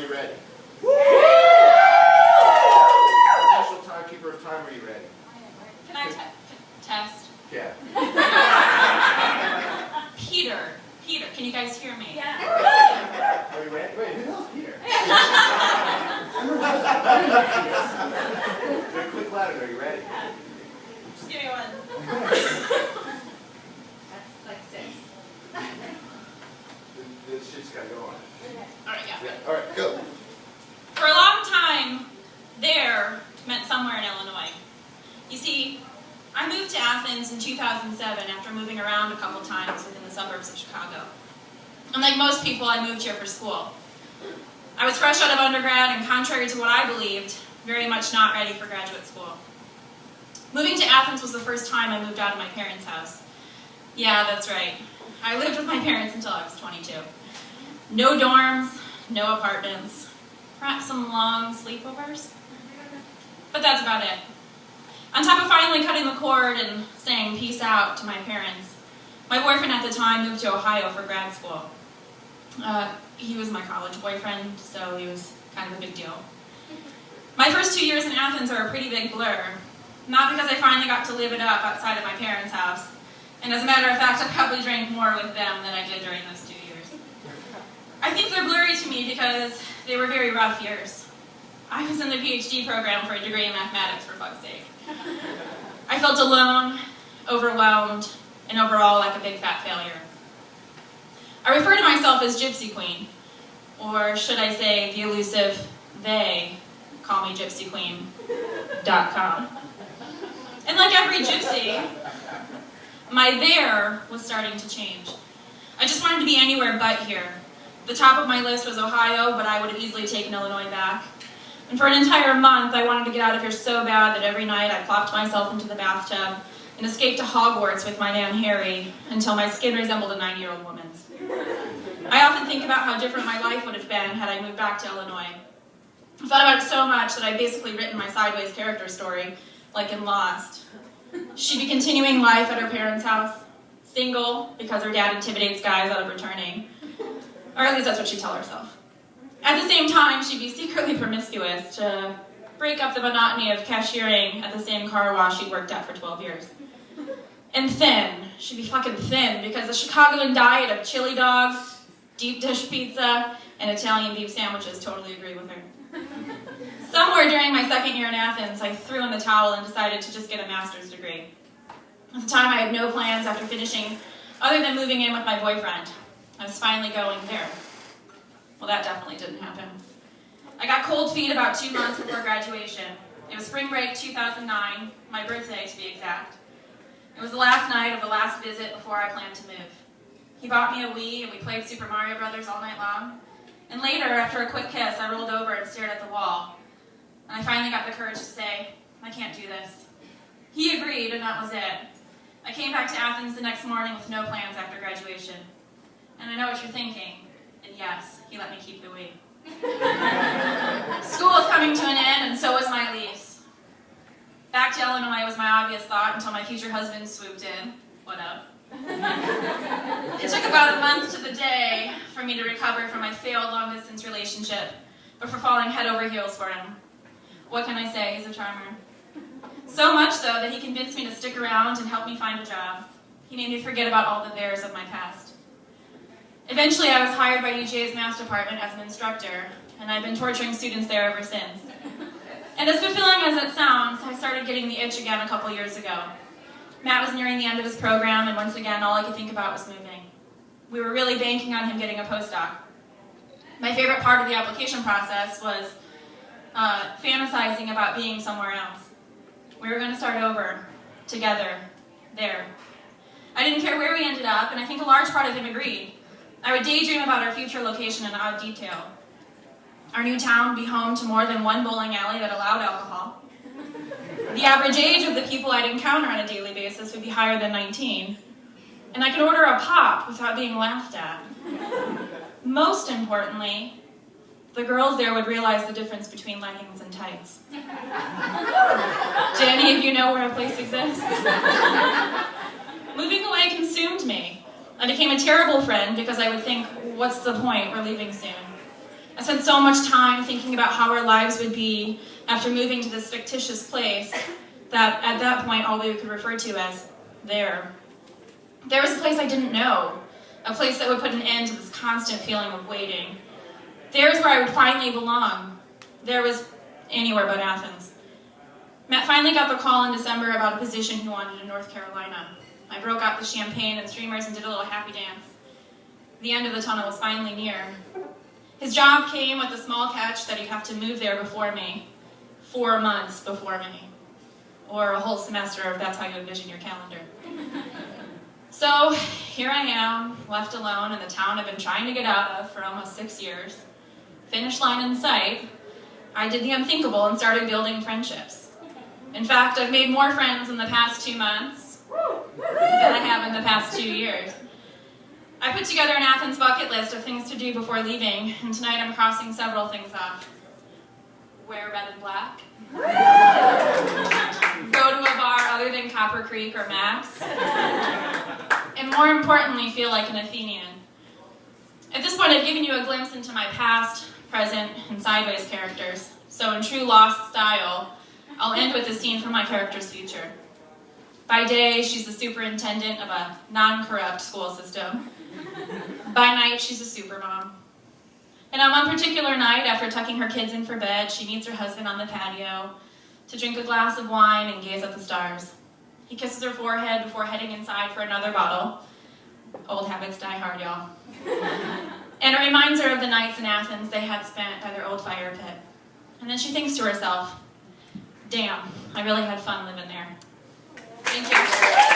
you ready? Official timekeeper of time, are you ready? Can I test? Yeah. Peter, can you guys hear me? Yeah. Are you ready? Wait, who knows Peter? Quick louder, are you ready? Just give me one. That's like 6. This shit's gotta go on. Alright, yeah. All right, go. For a long time, there meant somewhere in Illinois. You see, I moved to Athens in 2007 after moving around a couple times within the suburbs of Chicago. And like most people, I moved here for school. I was fresh out of undergrad and, contrary to what I believed, very much not ready for graduate school. Moving to Athens was the first time I moved out of my parents' house. Yeah, that's right. I lived with my parents until I was 22. No dorms, no apartments, perhaps some long sleepovers. But that's about it. On top of finally cutting the cord and saying peace out to my parents, my boyfriend at the time moved to Ohio for grad school. He was my college boyfriend, so he was kind of a big deal. My first 2 years in Athens are a pretty big blur. Not because I finally got to live it up outside of my parents' house. And as a matter of fact, I probably drank more with them than I did during those 2 years. I think they're blurry to me because they were very rough years. I was in the PhD program for a degree in mathematics, for fuck's sake. I felt alone, overwhelmed, and overall like a big fat failure. I refer to myself as Gypsy Queen, or should I say the elusive they call me gypsyqueen.com. And like every gypsy, my there was starting to change. I just wanted to be anywhere but here. The top of my list was Ohio, but I would have easily taken Illinois back. And for an entire month, I wanted to get out of here so bad that every night I plopped myself into the bathtub and escaped to Hogwarts with my man Harry until my skin resembled a 9-year-old woman's. I often think about how different my life would have been had I moved back to Illinois. I thought about it so much that I'd basically written my sideways character story, like in Lost. She'd be continuing life at her parents' house, single because her dad intimidates guys out of returning. Or at least that's what she'd tell herself. At the same time, she'd be secretly promiscuous to break up the monotony of cashiering at the same car wash she'd worked at for 12 years. And thin. She'd be fucking thin because the Chicagoan diet of chili dogs, deep dish pizza, and Italian beef sandwiches totally agree with her. Somewhere during my second year in Athens, I threw in the towel and decided to just get a master's degree. At the time, I had no plans after finishing other than moving in with my boyfriend. I was finally going there. Well, that definitely didn't happen. I got cold feet about 2 months before graduation. It was spring break 2009, my birthday to be exact. It was the last night of the last visit before I planned to move. He bought me a Wii and we played Super Mario Brothers all night long. And later, after a quick kiss, I rolled over and stared at the wall. And I finally got the courage to say, I can't do this. He agreed, and that was it. I came back to Athens the next morning with no plans after graduation. And I know what you're thinking. And yes, he let me keep the Wii. School was coming to an end, and so was my lease. Back to Illinois was my obvious thought until my future husband swooped in. What up? It took about a month to the day for me to recover from my failed long-distance relationship, but for falling head over heels for him. What can I say? He's a charmer. So much so that he convinced me to stick around and help me find a job. He made me forget about all the theirs of my past. Eventually, I was hired by UGA's math department as an instructor, and I've been torturing students there ever since. And as fulfilling as it sounds, I started getting the itch again a couple years ago. Matt was nearing the end of his program, and once again, all I could think about was moving. We were really banking on him getting a postdoc. My favorite part of the application process was fantasizing about being somewhere else. We were going to start over, together, there. I didn't care where we ended up, and I think a large part of him agreed. I would daydream about our future location in odd detail. Our new town would be home to more than one bowling alley that allowed alcohol. The average age of the people I'd encounter on a daily basis would be higher than 19. And I could order a pop without being laughed at. Most importantly, the girls there would realize the difference between leggings and tights. Do any of you know where a place exists? Moving away consumed me. I became a terrible friend because I would think, what's the point? We're leaving soon. I spent so much time thinking about how our lives would be after moving to this fictitious place that at that point all we could refer to as there. There was a place I didn't know, a place that would put an end to this constant feeling of waiting. There's where I would finally belong. There was anywhere but Athens. Matt finally got the call in December about a position he wanted in North Carolina. I broke out the champagne and streamers and did a little happy dance. The end of the tunnel was finally near. His job came with a small catch that he'd have to move there before me, 4 months before me, or a whole semester if that's how you envision your calendar. So here I am, left alone in the town I've been trying to get out of for almost 6 years. Finish line in sight. I did the unthinkable and started building friendships. In fact, I've made more friends in the past 2 months than I have in the past 2 years. I put together an Athens bucket list of things to do before leaving, and tonight I'm crossing several things off. Wear red and black. Go to a bar other than Copper Creek or Max. And more importantly, feel like an Athenian. At this point, I've given you a glimpse into my past, present, and sideways characters. So in true Lost style, I'll end with a scene from my character's future. By day, she's the superintendent of a non-corrupt school system. By night, she's a supermom. And on one particular night, after tucking her kids in for bed, she meets her husband on the patio to drink a glass of wine and gaze at the stars. He kisses her forehead before heading inside for another bottle. Old habits die hard, y'all. And it reminds her of the nights in Athens they had spent by their old fire pit. And then she thinks to herself, damn, I really had fun living there. Thank you.